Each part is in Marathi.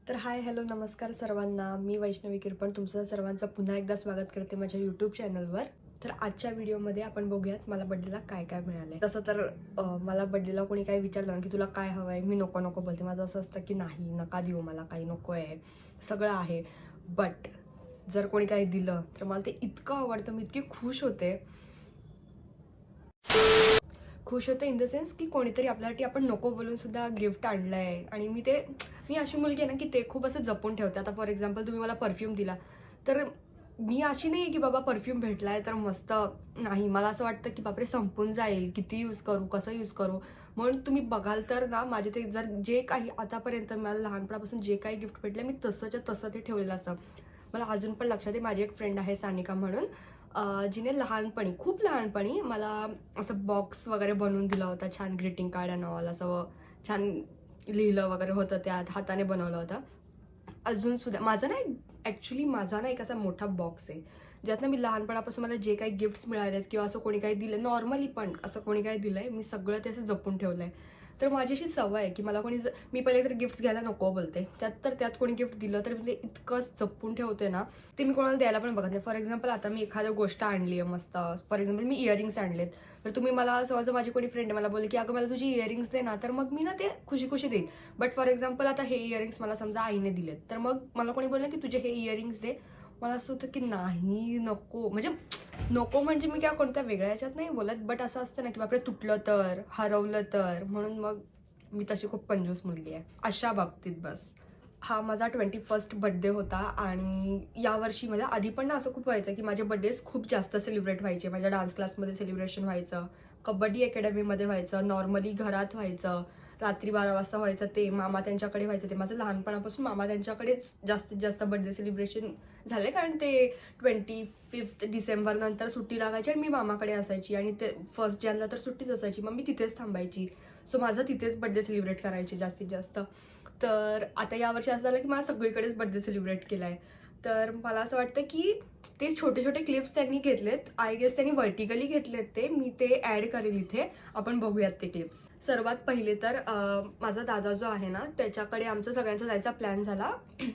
तर हाय हॅलो नमस्कार सर्वांना. मी वैष्णवी किरपण तुमचं सर्वांचं पुन्हा एकदा स्वागत करते माझ्या यूट्यूब चॅनलवर. तर आजच्या व्हिडिओमध्ये आपण बघूयात मला बड्डेला काय काय मिळालंय. तसं तर मला बड्डेला कोणी काही विचारलं की तुला काय हवंय, मी नको नको बोलते. माझं असं असतं की नाही, नका देऊ, मला काही नको आहे, सगळं आहे. बट जर कोणी काही दिलं तर मला ते इतकं आवडतं, मी इतकी खुश होते इन द सेन्स की कोणीतरी आपल्यासाठी आपण नको बोलून सुद्धा गिफ्ट आणलंय. आणि मी अशी मुलगी आहे ना की ते खूप असं जपून ठेवते. आता फॉर एक्झाम्पल तुम्ही मला परफ्यूम दिला तर मी अशी नाही आहे की बाबा परफ्यूम भेटलाय तर मस्त, नाही. मला असं वाटतं की बापरे संपून जाईल, किती यूज करू, कसं यूज करू. म्हणून तुम्ही बघाल तर ना माझे ते जर जे काही आतापर्यंत मला लहानपणापासून जे काही गिफ्ट भेटलं मी तसंच्या तसं ते ठेवलेलं असतं. मला अजून पण लक्षात आहे, माझी एक फ्रेंड आहे सानिका म्हणून, जिने लहानपणी, खूप लहानपणी मला असं बॉक्स वगैरे बनवून दिला होता, छान ग्रीटिंग कार्ड अँड ऑल, असं छान लिहिलं वगैरे होतं, त्यात हाताने बनवलं होतं. अजून सुद्धा माझा नाही, ॲक्च्युली माझा ना एक असा मोठा बॉक्स आहे ज्यातनं मी लहानपणापासून मला जे काही गिफ्ट्स मिळालेत किंवा असं कोणी काही दिलं, नॉर्मली पण असं कोणी काही दिलंय, मी सगळं ते असं जपून ठेवलंय. तर माझी अशी सवय आहे की मला कोणी मी पहिले तर गिफ्ट घ्यायला नको बोलते, त्यात कोणी गिफ्ट दिलं तर मी ते इतकं जपून ठेवते ना, ते मी कोणाला द्यायला पण बघत नाही. फॉर एक्झाम्पल आता मी एखादी गोष्ट आणली आहे मस्त, फॉर एक्झाम्पल मी इयरिंग्स आणलेत, तर तुम्ही मला समज माझी कोणी फ्रेंड आहे, मला बोलले की अगं मला तुझी इयरिंग्स दे ना, तर मग मी ना ते खुशी खुशी देईन. बट फॉर एक्झाम्पल आता हे इयरिंग्स मला समजा आईने दिलेत, तर मग मला कोणी बोललं की तुझे हे इयरिंग्स दे, मला असं होतं की नाही, नको. म्हणजे नको म्हणजे मी काय कोणत्या वेगळ्या याच्यात नाही बोलत, बट असं असतं ना की बापरे तुटलं तर, हरवलं तर, म्हणून मग मी तशी खूप कंजूस मुलगी आहे अशा बाबतीत. बस हा माझा 21st बड्डे होता. आणि यावर्षी माझ्या आधी पण ना असं खूप व्हायचं की माझे बड्डेज खूप जास्त सेलिब्रेट व्हायचे. माझ्या डान्स क्लासमध्ये सेलिब्रेशन व्हायचं, कबड्डी अकॅडमीमध्ये व्हायचं, नॉर्मली घरात व्हायचं, रात्री 12 वाजता व्हायचं, ते मामा त्यांच्याकडे व्हायचं. ते माझं लहानपणापासून मामा त्यांच्याकडेच जास्तीत जास्त बड्डे सेलिब्रेशन झाले, कारण ते 25 डिसेंबर नंतर सुट्टी लागायची आणि मी मामाकडे असायची, आणि ते 1 जानेवारीला तर सुट्टीच असायची, मग मी तिथेच थांबायची. सो माझं तिथेच बड्डे सेलिब्रेट करायचे जास्तीत जास्त. तर आता यावर्षी असं झालं की मला सगळीकडेच बड्डे सेलिब्रेट केला आहे. तर मला असं वाटतं की ते छोटे छोटे क्लिप्स त्यांनी घेतलेत, आय गेस त्यांनी व्हर्टिकली घेतलेत, ते मी ते ॲड करेल इथे, आपण बघूयात ते क्लिप्स. सर्वात पहिले तर माझा दादा जो आहे ना त्याच्याकडे आमचा सगळ्यांचा जायचा प्लॅन झाला,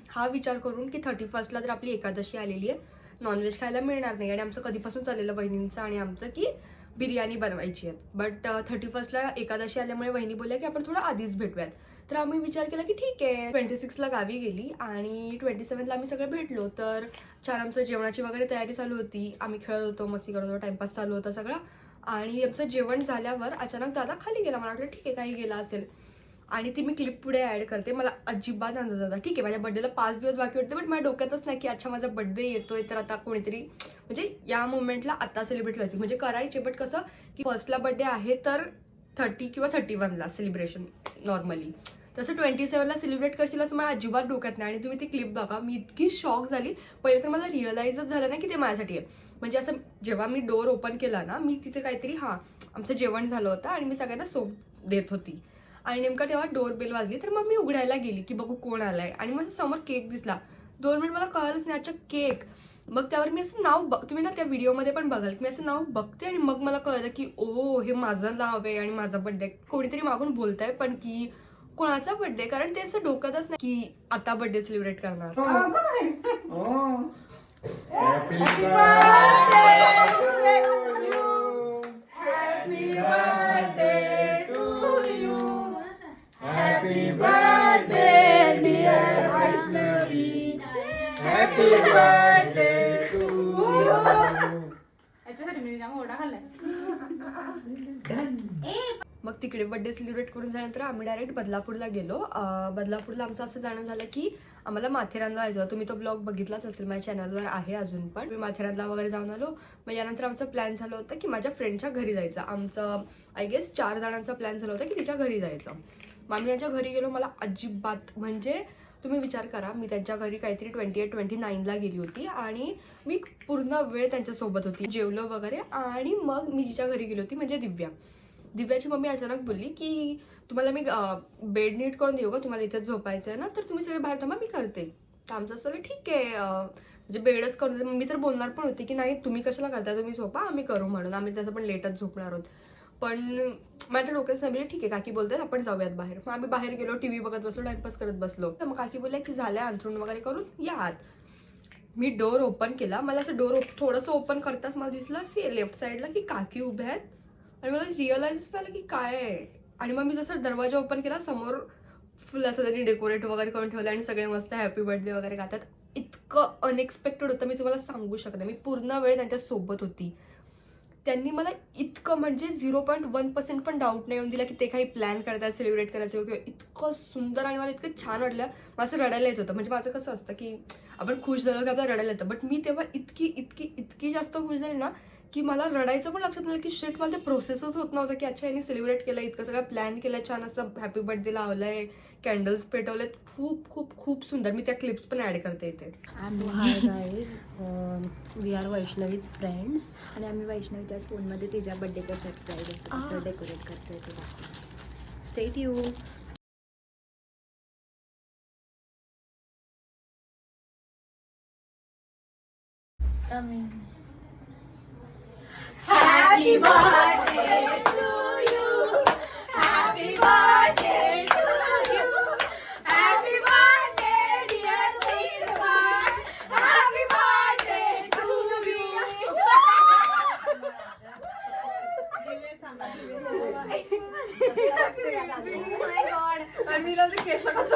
हा विचार करून की 31ला तर आपली एकादशी आलेली आहे, नॉनव्हेज खायला मिळणार नाही, आणि आमचं कधीपासून चाललेलं वहिनींचं आणि आमचं की बिर्याणी बनवायची आहे. बट 31ला एकादशी आल्यामुळे वहिनी बोलल्या की आपण थोडं आधीच भेटूयात. तर आम्ही विचार केला की ठीक आहे. 26ला गावी गेली आणि 27ला आम्ही सगळे भेटलो. तर छान आमचं जेवणाची वगैरे तयारी चालू होती, आम्ही खेळत होतो, मस्ती करत होतो, टाइमपास चालू होता सगळा. आणि आमचं जेवण झाल्यावर अचानक दादा खाली गेला. मला वाटलं ठीक आहे, काही गेला असेल, आणि ती मी क्लिप पुढे ऍड करते. मला अजिबात अंदाज होता, ठीक आहे माझ्या बड्डेला 5 दिवस बाकी होते, बट माझ्या डोक्यातच नाही की अच्छा माझा बड्डे येतोय, तर आता कोणीतरी म्हणजे या मुवमेंटला आता सेलिब्रेट करते, म्हणजे करायचे. बट कसं की फर्स्टला बड्डे आहे तर 30 किंवा 31ला सेलिब्रेशन नॉर्मली, तसं 27ला सेलिब्रेट करशील असं मला अजिबात डोक्यात नाही. आणि तुम्ही ती क्लिप बघा, मी इतकी शॉक झाली. पहिले तर मला रिअलाइजच झालं नाही की ते माझ्यासाठी आहे. म्हणजे असं जेव्हा मी डोअर ओपन केला ना, मी तिथे काहीतरी आमचं जेवण झालं होतं आणि मी सगळ्यांना सोप देत होती, आणि नेमका तेव्हा डोर बेल वाजली. तर मग मी उघडायला गेली की बघू कोण आलाय, आणि माझ्या समोर केक दिसला. 2 मिनिट मला कळलंच नाही, अच्छा केक. मग त्यावर मी असं नाव तुम्ही ना त्या व्हिडिओमध्ये पण बघाल, मी असं नाव बघते आणि मग मला कळलं की ओ हे माझं नाव आहे आणि माझा बड्डे. कोणीतरी मागून बोलताय पण की कोणाचा बड्डे, कारण ते असं डोक्यातच नाही की आता बड्डे सेलिब्रेट करणार. Happy birthday to you. Happy birthday to you. Happy birthday dear Vaishnavi. Happy birthday to you. मग तिकडे बड्डे सेलिब्रेट करून झाल्यानंतर आम्ही डायरेक्ट बदलापूरला गेलो. बदलापूरला आमचं असं जाणं झालं की आम्हाला माथेरानला जायचं. तुम्ही तो ब्लॉग बघितलाच असेल, माझ्या चॅनलवर आहे अजून पण. मी माथेरानला वगैरे जाऊन आलो. मग यानंतर आमचं प्लॅन झालं होतं की माझ्या फ्रेंडच्या घरी जायचं. आमचं आय गेस 4 जणांचा प्लॅन झाला होता की तिच्या घरी जायचं. मग आम्ही त्यांच्या घरी गेलो. मला अजिबात, म्हणजे तुम्ही विचार करा, मी त्यांच्या घरी काहीतरी 28-29ला गेली होती आणि मी पूर्ण वेळ त्यांच्यासोबत होती, जेवलो वगैरे. आणि मग मी जिच्या घरी गेली होती म्हणजे दिव्याची मम्मी अचानक बोलली की तुम्हाला मी बेड नीट करून देऊ का, तुम्हाला इथेच झोपायचं आहे ना, तर तुम्ही सगळे बाहेर थांबा, मी करते. तर आमचं सगळं ठीक आहे, म्हणजे बेडच करून. मी तर बोलणार पण होती की नाही तुम्ही कशाला करताय, तुम्ही झोपा, आम्ही करू म्हणून, आम्ही तसं पण लेटच झोपणार आहोत. पण माझ्या डोक्यात समजलं ठीक आहे, काकी बोलतात आपण जाऊयात बाहेर. मग आम्ही बाहेर गेलो, टीव्ही बघत बसलो, टाइमपास करत बसलो. तर मग काकी बोलल्या की झालंय अंथरूण वगैरे करून या आत. मी डोर ओपन केला. मला असं डोर थोडंसं ओपन करताच मला दिसलं असे लेफ्ट साईडला की काकी उभ्या आहेत आणि मला रिअलाइज झालं की काय आहे. आणि मग मी जसं दरवाजा ओपन केला, समोर फुल असं त्यांनी डेकोरेट वगैरे करून ठेवलं आणि सगळे मस्त हॅपी बर्थडे वगैरे गातात. इतकं अनएक्सपेक्टेड होतं, मी तुम्हाला सांगू शकते. मी पूर्ण वेळ त्यांच्या सोबत होती. त्यांनी मला इतकं म्हणजे 0.1% पण डाऊट नाही येऊन दिला की ते काही प्लॅन करतात सेलिब्रेट करायचं किंवा इतकं सुंदर. आणि मला इतकं छान वाटलं. मला असं रडायला येत होतं. म्हणजे माझं कसं असतं की आपण खुश झालो की आपल्याला रडायला येतं, बट मी तेव्हा इतकी जास्त खुश झाली ना की मला रडायचं पण लक्षात आलं की शेट मला ते प्रोसेसच होत नव्हतं की अच्छा यांनी सेलिब्रेट केलं, इतकं सगळं प्लॅन केलं, छान असं हॅपी बर्थडे लावलंय, कॅन्डल्स पेटवलेत. खूप खूप खूप सुंदर. मी त्या क्लिप्स पण ऍड करते इथे. Hi guys, we are Vaishnavi's friends आणि आम्ही वैष्णवीच्या फोनमध्ये तिच्या बड्डेचं सरप्राईज असं डेकोरेट करतोय ते दाखवतो. Stay tune. Happy birthday to you. Happy birthday to you. Happy birthday dear Tirvan. Happy birthday to you. Oh my God. आणि मी ते केस कसं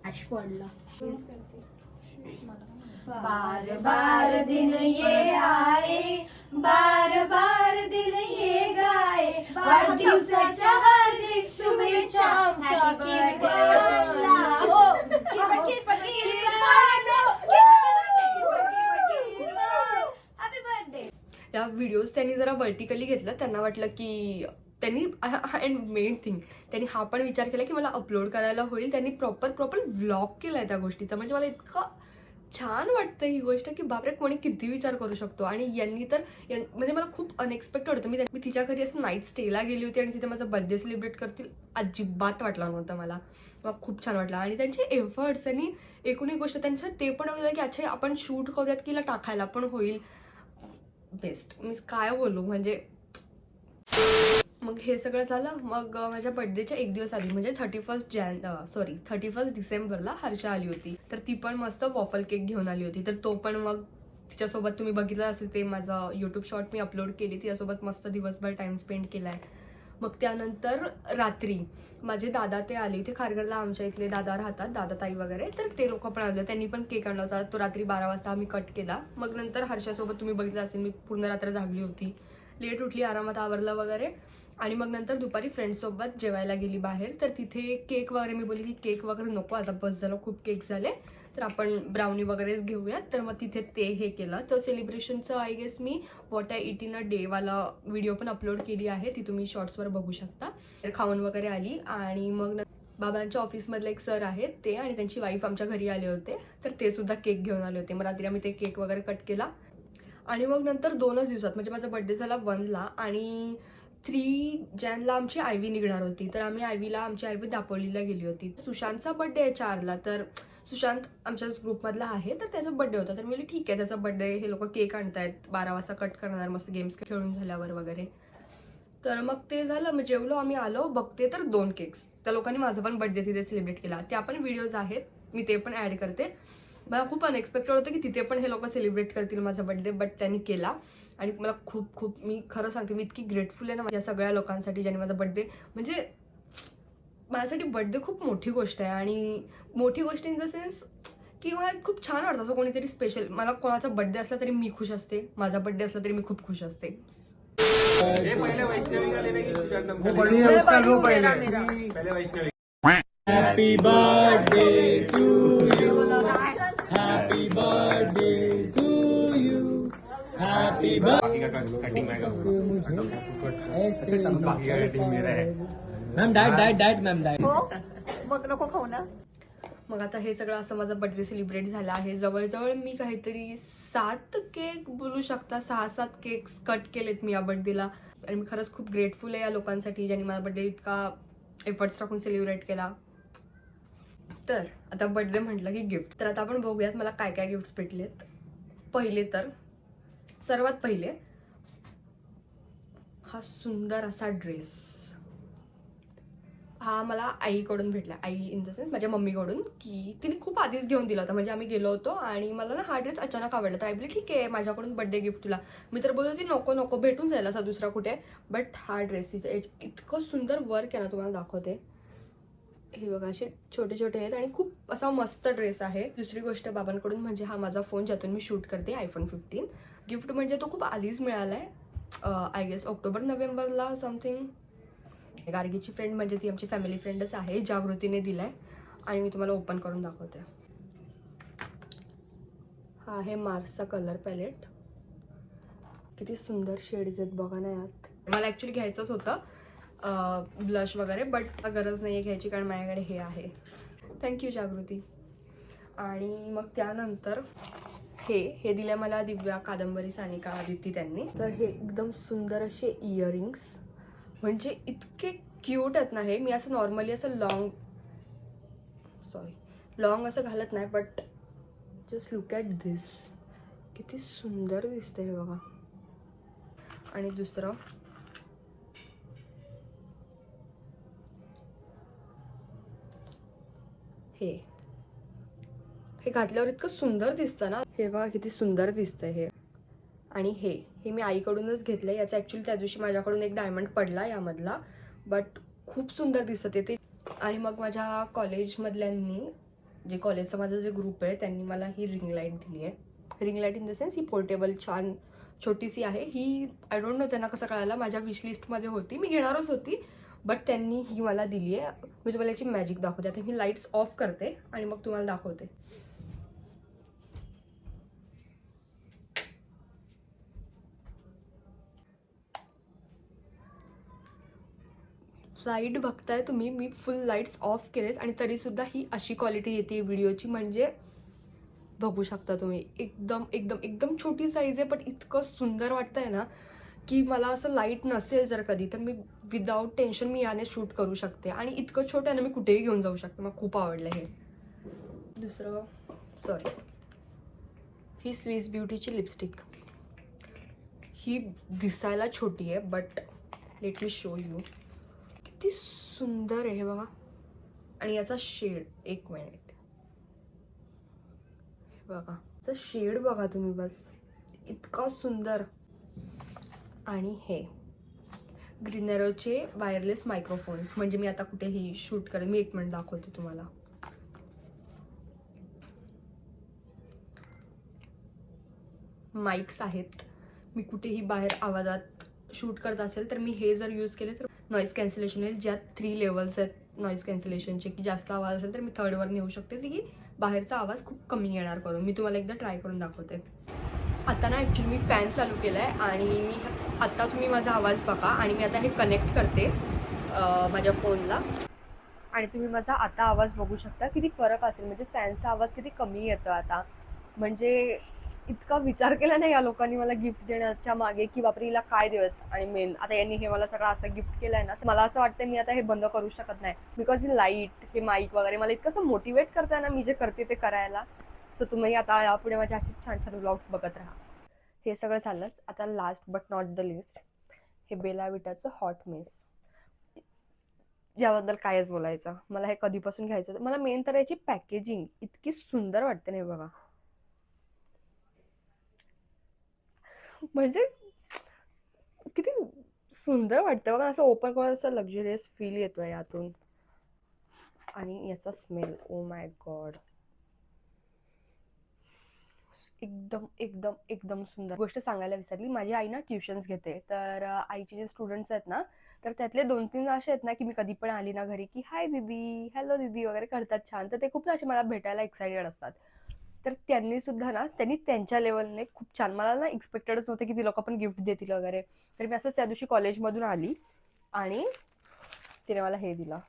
Ash पडला. बार बार दिन ये आए, बार बार दिन ये गाए, वाढदिवसाच्या हार्दिक शुभेच्छा. Happy birthday. या व्हिडिओज त्यांनी जरा वर्टिकली घेतलं. त्यांना वाटलं की त्यांनी अँड मेन थिंग त्यांनी हा पण विचार केला की मला अपलोड करायला होईल. त्यांनी प्रॉपर व्लॉग केलाय त्या गोष्टीचा. म्हणजे मला इतकं छान वाटतं ही गोष्ट की बापरे, कोणी किती विचार करू शकतो. आणि यांनी तर म्हणजे मला खूप अनएक्सपेक्टेड होतं. मी तिच्या घरी असं नाईट स्टेला गेली होती आणि तिथे माझा बर्थडे सेलिब्रेट करतील अजिबात वाटलं नव्हतं मला खूप छान वाटलं. आणि त्यांचे एफर्ट्स, त्यांनी एकूण एक गोष्ट त्यांच्या ते पण होतं की अच्छा आपण शूट करूयात की टाकायला पण होईल. बेस्ट. मी काय बोलू म्हणजे. मग हे सगळं झालं. मग माझ्या बर्थडेच्या एक दिवस आधी म्हणजे 31 डिसेंबरला हर्षा आली होती. तर ती पण मस्त वॉफल केक घेऊन आली होती. तर तो पण मग तिच्यासोबत तुम्ही बघितलं असेल ते माझं यूट्यूब शॉर्ट मी अपलोड केली. तिच्यासोबत मस्त दिवसभर टाइम स्पेंड केलाय. मग त्यानंतर रात्री माझे दादा ते आले. इथे खारघरला आमच्या इथले दादा राहतात, दादा ताई वगैरे. तर ते लोक पण आले. त्यांनी पण केक आणला होता. तो रात्री 12 वाजता आम्ही कट केला. मग नंतर हर्षासोबत तुम्ही बघितलं असेल मी पूर्ण रात्र जागली होती, लेट उठली, आरामात आवरलं वगैरे. आणि मग नंतर दुपारी फ्रेंड्ससोबत जेवायला गेली बाहेर. तर तिथे केक वगैरे मी बोलली की केक वगैरे नको आता, बस झालं, खूप केक झाले, तर आपण ब्राउनी वगैरेच घेऊयात. तर मग तिथे ते हे केलं. तर सेलिब्रेशनचं आय गेस मी what I eat in a day वाला व्हिडिओ पण अपलोड केली आहे, ती तुम्ही शॉर्ट्सवर बघू शकता. तर खाऊन वगैरे आली. आणि मग बाबांच्या ऑफिसमधले एक सर आहेत ते आणि त्यांची वाईफ आमच्या घरी आले होते. तर ते सुद्धा केक घेऊन आले होते. मग रात्री आम्ही ते केक वगैरे कट केला. आणि मग नंतर 2च दिवसात म्हणजे माझा बर्थडे झाला 1ला आणि 3 जानेला आमची आयवी निघणार होती. तर आम्ही आमची आयवी दापोलीला गेली होती. सुशांतचा बर्थडे आहे 4ला. तर सुशांत आमच्याच ग्रुपमधला आहे, तर त्याचा बर्थडे होता. तर मी ठीक आहे, त्याचा बर्थडे हे लोक केक आणतायत, 12 वाजता कट करणार मस्त गेम्स खेळून झाल्यावर वगैरे. तर मग ते झालं. मग जेवलो, आम्ही आलो, बघते तर 2 केक्स. त्या लोकांनी माझा पण बर्थडे तिथे सेलिब्रेट केला. त्या पण व्हिडिओज आहेत, मी ते पण ऍड करते. मला खूप अनएक्सपेक्टेड होतं की तिथे पण हे लोक सेलिब्रेट करतील माझा बर्थडे, बट त्यांनी केला. आणि मला खूप मी खरं सांगते, मी इतकी ग्रेटफुल आहे ना या सगळ्या लोकांसाठी ज्यांनी माझा बर्थडे, म्हणजे माझ्यासाठी बर्थडे खूप मोठी गोष्ट आहे. आणि मोठी गोष्ट इन द सेन्स की मला खूप छान वाटतं असं कोणीतरी स्पेशल. मला कोणाचा बर्थडे असला तरी मी खुश असते, माझा बर्थडे असला तरी मी खूप खुश असते. पहले वैष्णवी का लेना कि सुशांत वो बढ़िया उसका लो पहले. पहले Vaishnavi. Happy birthday to you. Happy birthday to you. Happy birthday. बाकी का कटिंग मैं करूंगा. बाकी का कटिंग मेरा है. Ma'am diet ma'am diet. मग नको खाऊ ना. मग आता हे सगळं असं माझा बर्थडे सेलिब्रेट झाला आहे. जवळजवळ मी काहीतरी 7 केक बोलू शकता, 6-7 केक्स कट केलेत मी या बर्थडेला. आणि मी खरंच खूप ग्रेटफुल आहे या लोकांसाठी ज्यांनी माझा बर्थडे इतका एफर्ट्स टाकून सेलिब्रेट केला. तर आता बर्थडे म्हटलं की गिफ्ट. तर आता आपण बघूयात मला काय काय गिफ्ट्स भेटलेत. पहिले तर सर्वात पहिले हा सुंदर असा ड्रेस, हा मला आईकडून भेटला. आई इन द सेन्स माझ्या मम्मीकडून, की तिने खूप आधीच घेऊन दिला होता. म्हणजे आम्ही गेलो होतो आणि मला ना हा ड्रेस अचानक आवडला. तर आई बोलली ठीक आहे माझ्याकडून बर्थडे गिफ्ट तुला. मी तर बोलत होती नको नको, भेटून जाईल असा दुसरा कुठे. बट हा ड्रेस इतकं सुंदर वर्क आहे ना, तुम्हाला दाखवते. हे बघा असे छोटे छोटे आहेत आणि खूप असा मस्त ड्रेस आहे. दुसरी गोष्ट बाबांकडून म्हणजे हा माझा फोन ज्यातून मी शूट करते, आयफोन 15. गिफ्ट म्हणजे तो खूप आधीच मिळाला आहे, आय गेस ऑक्टोबर नोव्हेंबरला समथिंग. गार्गीची फ्रेंड म्हणजे ती आमची फॅमिली फ्रेंडच आहे, जागृतीने दिलाय आणि मी तुम्हाला ओपन करून दाखवते. हा आहे मार्सचा कलर पॅलेट. किती सुंदर शेड्स आहेत बघा ना यात. मला ॲक्च्युली घ्यायचंच होतं ब्लश वगैरे, बट गरज नाही आहे घ्यायची कारण माझ्याकडे हे आहे. थँक्यू जागृती. आणि मग त्यानंतर हे दिलं मला दिव्या, कादंबरी, सानिका, आदिती त्यांनी. तर हे एकदम सुंदर असे इयरिंग्स, म्हणजे इतके क्यूट आहेत ना हे. मी असं नॉर्मली असं लॉंग असं घालत नाही, बट जस्ट लुक ॲट दिस, किती सुंदर दिसतं हे बघा. आणि दुसरं हे घातल्यावर इतकं सुंदर दिसतं ना. हे बघा किती सुंदर दिसतंय हे. आणि हे मी आईकडूनच घेतलंय. याचा ॲक्च्युली त्या दिवशी माझ्याकडून एक डायमंड पडला यामधला, बट खूप सुंदर दिसत ते. आणि मग माझ्या कॉलेजमधल्यांनी, जे कॉलेजचा माझा जे ग्रुप आहे, त्यांनी मला ही रिंग लाईट दिली आहे. Ring light in the sense he portable छान छोटीशी आहे. ही आय डोंट नो त्यांना कसं कळालं, माझ्या विश लिस्टमध्ये होती, मी घेणारच होती, बट त्यांनी ही मला दिली आहे. मी तुम्हाला याची मॅजिक दाखवते. आता मी लाईट्स ऑफ करते आणि मग तुम्हाला दाखवते. लाईट बघताय तुम्ही, मी फुल लाईट्स ऑफ केलेत आणि तरीसुद्धा ही अशी क्वालिटी येते व्हिडिओची. म्हणजे बघू शकता तुम्ही, एकदम एकदम एकदम छोटी साईज आहे, पण इतकं सुंदर वाटतंय ना, की मला असं लाईट नसेल जर कधी, तर मी विदाऊट टेन्शन मी याने शूट करू शकते. आणि इतकं छोटं आहे ना, मी कुठेही घेऊन जाऊ शकते. मला खूप आवडलं हे. दुसरं ही स्विस ब्युटीची लिपस्टिक. ही दिसायला छोटी आहे, but let me show you. किती सुंदर आहे हे बघा. आणि याचा शेड, एक मिनिट, बघा याचा शेड बघा तुम्ही, बस इतका सुंदर. आणि हे ग्रीनरोचे वायरलेस मायक्रोफोन्स. म्हणजे मी आता कुठेही शूट करेन. मी एक मिनिट दाखवते तुम्हाला. माईक्स आहेत. मी कुठेही बाहेर आवाजात शूट करत असेल तर मी हे जर यूज केले तर नॉईज कॅन्सलेशन आहे. ज्यात 3 लेवल्स आहेत नॉईज कॅन्सलेशनचे, की जास्त आवाज असेल तर मी 3rd वर नेऊ शकते, की बाहेरचा आवाज खूप कमी येणार करून. मी तुम्हाला एकदा ट्राय करून दाखवते. आता ना ॲक्च्युली मी फॅन चालू केला आहे आणि मी आता तुम्ही माझा आवाज बघा. आणि मी आता हे कनेक्ट करते माझ्या फोनला आणि तुम्ही माझा आता आवाज बघू शकता किती फरक असेल. म्हणजे फॅनचा आवाज किती कमी येतो आता. म्हणजे इतका विचार केला नाही या लोकांनी मला गिफ्ट देण्याच्या मागे, की बापरे हिला काय देऊयात. आणि मेन आता यांनी हे मला सगळं असं गिफ्ट केलंय ना, तर मला असं वाटतं मी आता हे बंद करू शकत नाही. बिकॉज ही लाईट, हे माईक वगैरे मला इतकं असं मोटिवेट करताय ना मी जे करते ते करायला. सो तुम्ही आता यापुढे माझ्या असे छान छान व्लॉग्स बघत राहा. हे सगळं झालंच. आता last but not the list, हे बेला विटाचं हॉट मेस. याबद्दल कायच बोलायचं. मला हे कधीपासून घ्यायचं होतं. मला मेन तर याची पॅकेजिंग इतकी सुंदर वाटते ना, बघा. म्हणजे किती सुंदर वाटतं बघा. असं ओपन करून असं लक्झरियस फील येतोय यातून. आणि याचा स्मेल, ओ माय गॉड, एकदम एकदम एकदम सुंदर. गोष्ट सांगायला विसरली, माझी आई ना ट्युशन्स घेते. तर आईचे जे स्टुडंट्स आहेत ना, तर त्यातले 2-3 असे आहेत ना, की मी कधी पण आली ना घरी, की हाय दीदी, हॅलो दीदी वगैरे करतात छान. तर ते खूप असे मला भेटायला एक्साइटेड असतात. तर त्यांनी सुद्धा ना, त्यांनी त्यांच्या लेवलने खूप छान, मला ना एक्सपेक्टेडच नव्हतं की ती लोक पण गिफ्ट देतील वगैरे. तर मी असंच त्या दिवशी कॉलेजमधून आली आणि तिने मला हे दिलं,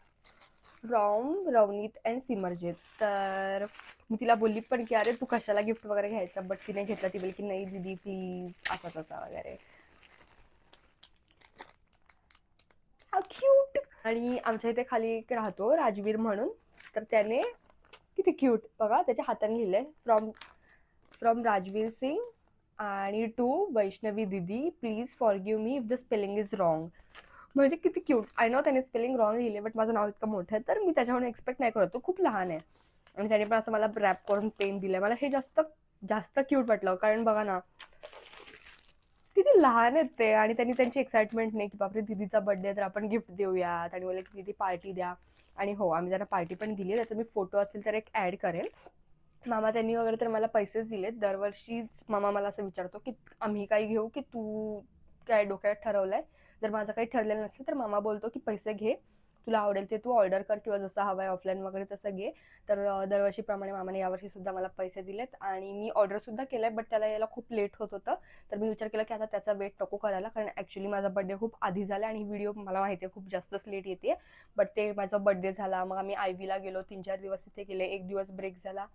फ्रॉम रवनीत अँड सिमरजीत. तर मी तिला बोलली पण की अरे तू कशाला गिफ्ट वगैरे घ्यायचं, बट तिने घेतला. ती बोलली की नाही दीदी प्लीज, असा तसा वगैरे. हा क्यूट. आणि आमच्या इथे खाली एक राहतो राजवीर म्हणून, तर त्याने किती क्यूट बघा, त्याच्या हाताने लिहिलंय फ्रॉम राजवीर सिंग आणि 2 वैष्णवी दिदी please forgive me if the spelling is wrong. म्हणजे किती क्यूट. आय नो त्याने स्पेलिंग रॉंग लिहिले बट माझं नाव इतकं मोठं आहे तर मी त्याच्याकडून एक्सपेक्ट नाही करत. तो खूप लहान आहे आणि त्याने पण असं मला रॅप करून पेन दिलंय. मला हे जास्त जास्त क्यूट वाटलं कारण बघा ना किती लहान आहेत ते आणि त्यांनी त्यांची एक्साइटमेंट नाही की बापरे दीदीचा बर्थडे तर आपण गिफ्ट देऊयात आणि मला की दीदी पार्टी द्या. आणि हो आम्ही त्यांना पार्टी पण दिली. त्याचा मी फोटो असेल तर एक ॲड करेल. मामा त्यांनी वगैरे तर मला पैसेच दिलेत. दरवर्षीच मामा मला असं विचारतो की आम्ही काही घेऊ की तू काय डोक्यात ठरवलंय. जर माझं काही ठरलेलं नसेल तर मामा बोलतो की पैसे घे, तुला आवडेल ते तू ऑर्डर कर किंवा जसं हवं आहे ऑफलाईन वगैरे तसं घे. तर दरवर्षीप्रमाणे मामाने यावर्षी सुद्धा मला पैसे दिलेत आणि मी ऑर्डर सुद्धा केलंय बट त्याला यायला खूप लेट होत होतं. तर मी विचार केला की आता त्याचा वेट नको करायला कारण ॲक्च्युली माझा बर्थडे खूप आधी झाला आणि व्हिडिओ मला माहिती आहे खूप जास्तच लेट येते. बट ते माझा बर्थडे झाला, मग आम्ही आयव्हीला गेलो, 3-4 दिवस तिथे गेले, 1 दिवस ब्रेक झाला,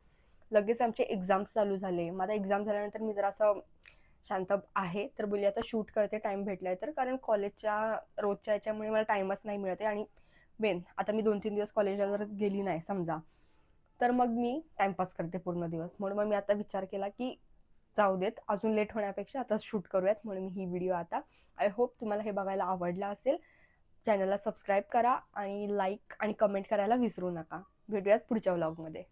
लगेच आमचे एक्झाम्स चालू झाले. माझा एक्झाम झाल्यानंतर मी जरा असं शांत आहे तर बोलली आता शूट करते टाइम भेटलाय तर कारण कॉलेजच्या रोजच्या याच्यामुळे मला टाइमच नाही मिळत आहे. आणि मेन आता मी 2-3 दिवस कॉलेजला जर गेली नाही समजा तर मग मी टाइमपास करते पूर्ण दिवस. म्हणून मग मी आता विचार केला की जाऊ देत अजून लेट होण्यापेक्षा आता शूट करूयात. म्हणून मी ही व्हिडिओ आता आय होप तुम्हाला हे बघायला आवडला असेल. चॅनलला सबस्क्राईब करा आणि लाईक आणि कमेंट करायला विसरू नका. भेटूयात पुढच्या व्लॉगमध्ये.